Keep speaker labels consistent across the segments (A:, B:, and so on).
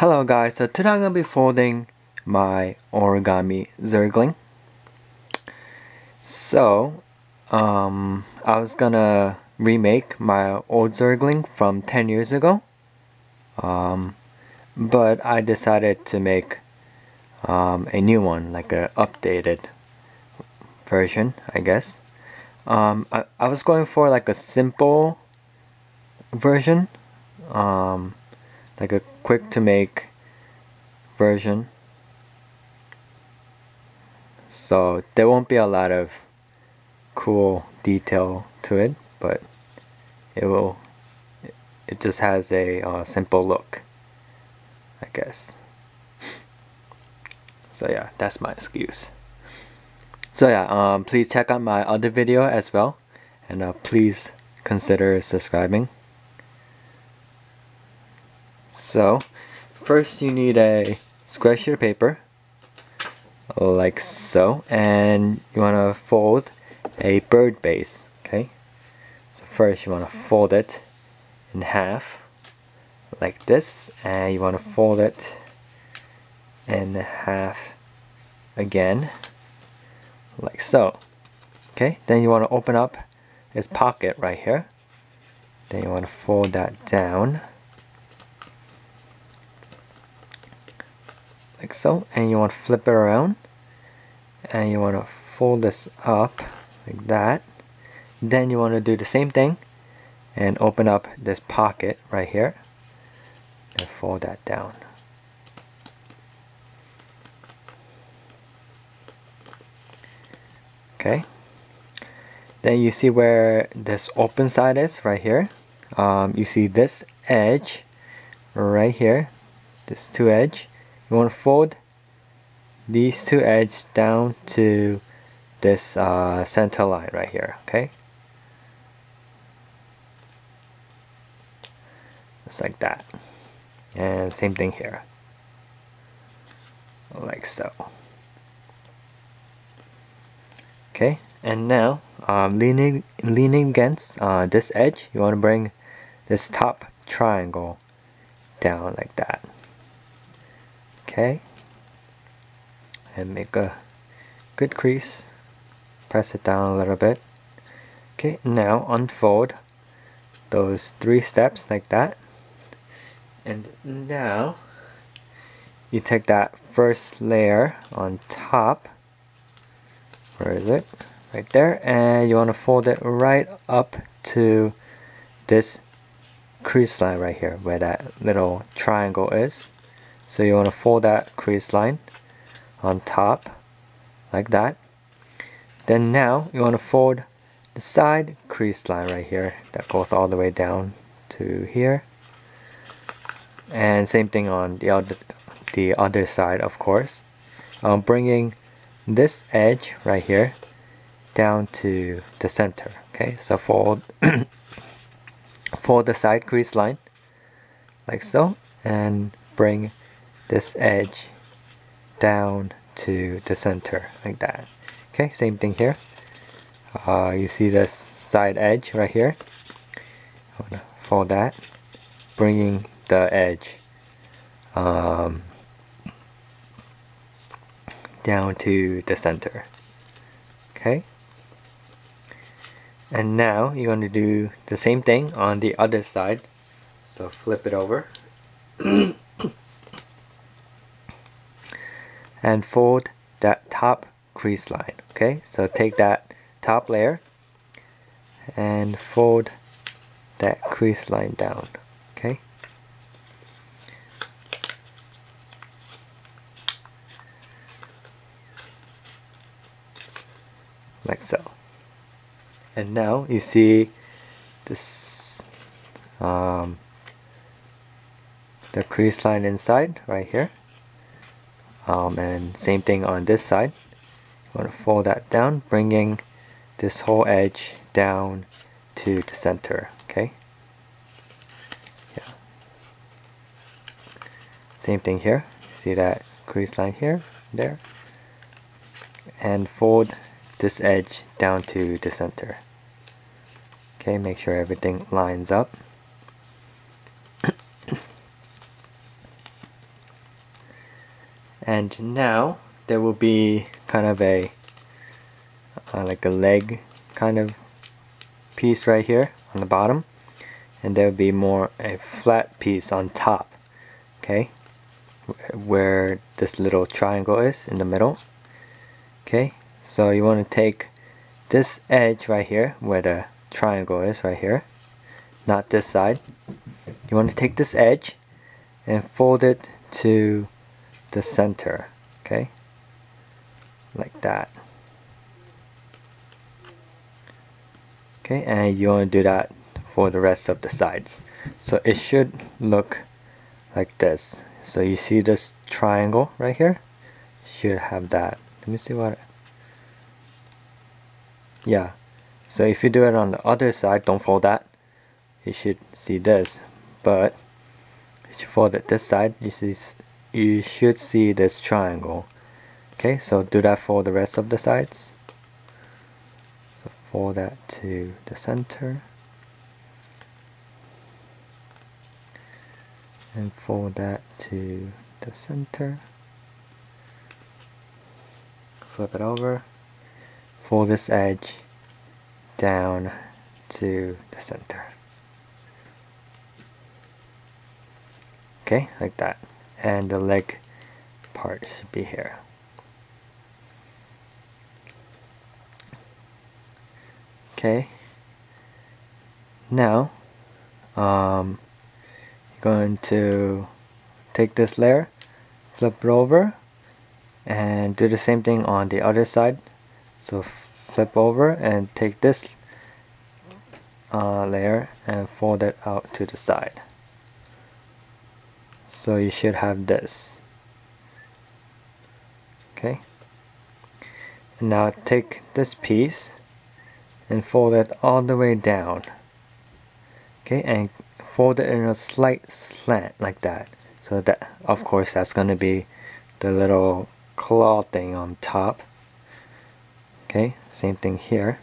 A: Hello guys, so today I'm going to be folding my origami zergling. So, I was gonna remake my old zergling from 10 years ago. But I decided to make a new one, like a updated version, I guess. I was going for like a simple version, like a quick to make version. So there won't be a lot of cool detail to it, but it just has a simple look, I guess. So yeah, that's my excuse. So yeah, please check out my other video as well, and please consider subscribing. So first you need a square sheet of paper, like so, and you want to fold a bird base. Okay, so first you want to fold it in half like this, and you want to fold it in half again like so. Okay, then you want to open up this pocket right here, then you want to fold that down like so, and you want to flip it around, and you want to fold this up like that. Then you want to do the same thing and open up this pocket right here and fold that down. Okay, then you see where this open side is right here. You see this edge right here, this two edge. You want to fold these two edges down to this center line right here. Okay, just like that, and same thing here, like so. Okay, and now leaning against this edge, you want to bring this top triangle down like that. Okay, and make a good crease, press it down a little bit. Okay, now unfold those 3 steps like that, and now you take that first layer on top, where is it? Right there, and you want to fold it right up to this crease line right here where that little triangle is. So you want to fold that crease line on top like that. Then now you want to fold the side crease line right here that goes all the way down to here, and same thing on the other side, of course. Bringing this edge right here down to the center. Okay, so fold fold the side crease line like so, and bring this edge down to the center like that. Okay, same thing here. You see this side edge right here. I want to fold that, bringing the edge down to the center. Okay, and now you're going to do the same thing on the other side. So flip it over and fold that top crease line. Okay, so take that top layer and fold that crease line down. Okay, like so. And now you see this the crease line inside right here, and same thing on this side. You want to fold that down, bringing this whole edge down to the center. Okay, yeah, same thing here. See that crease line here, there, and fold this edge down to the center. Okay, make sure everything lines up. And now there will be kind of a like a leg kind of piece right here on the bottom, and there will be more a flat piece on top, okay, where this little triangle is in the middle. Okay, so you want to take this edge right here where the triangle is right here, not this side. You want to take this edge and fold it to the center, okay, like that. Okay, and you want to do that for the rest of the sides. So it should look like this. So you see this triangle right here? Should have that. Let me see what. Yeah. So if you do it on the other side, don't fold that. You should see this. But if you fold it this side, you should see this triangle. Okay, so do that for the rest of the sides. So fold that to the center. And fold that to the center. Flip it over. Fold this edge down to the center. Okay, like that. And the leg part should be here. Okay. Now, you're going to take this layer, flip it over, and do the same thing on the other side. So flip over and take this layer and fold it out to the side. So you should have this. Okay. And now take this piece and fold it all the way down. Okay, and fold it in a slight slant like that. So that, of course, that's going to be the little claw thing on top. Okay, same thing here.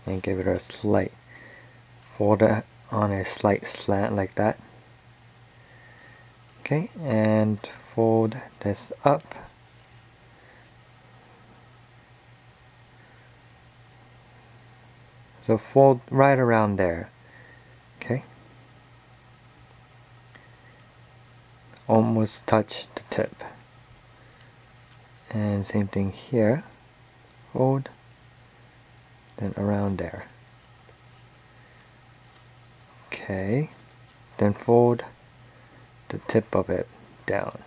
A: And give it a slight, fold it on a slight slant like that. Okay, and fold this up. So fold right around there. Okay. Almost touch the tip. And same thing here. Fold. Then around there. Okay. Then fold the tip of it down.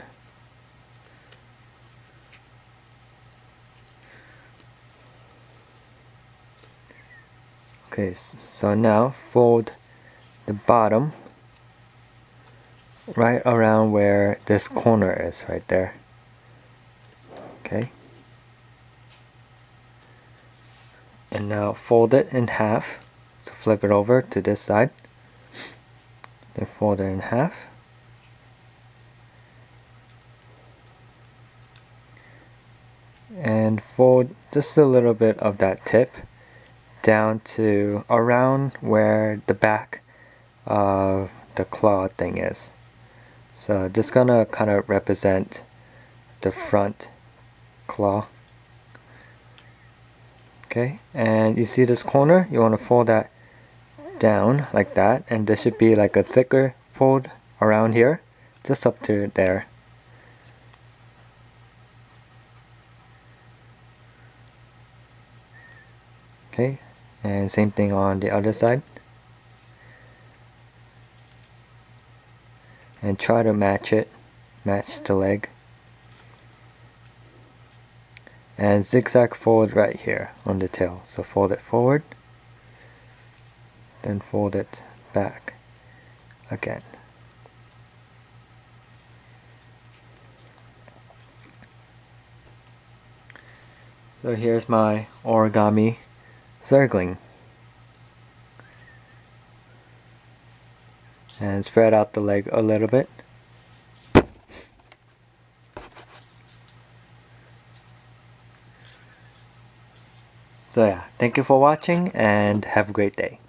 A: Okay, so now fold the bottom right around where this corner is, right there. Okay. And now fold it in half. So flip it over to this side. Then fold it in half. And fold just a little bit of that tip down to around where the back of the claw thing is. So this is gonna kind of represent the front claw. Okay, and you see this corner, you want to fold that down like that, and there should be like a thicker fold around here, just up to there. Okay, and same thing on the other side. And try to match it, match the leg. And zigzag fold right here on the tail. So fold it forward, then fold it back again. So here's my origami zergling. And spread out the leg a little bit. So yeah, thank you for watching and have a great day.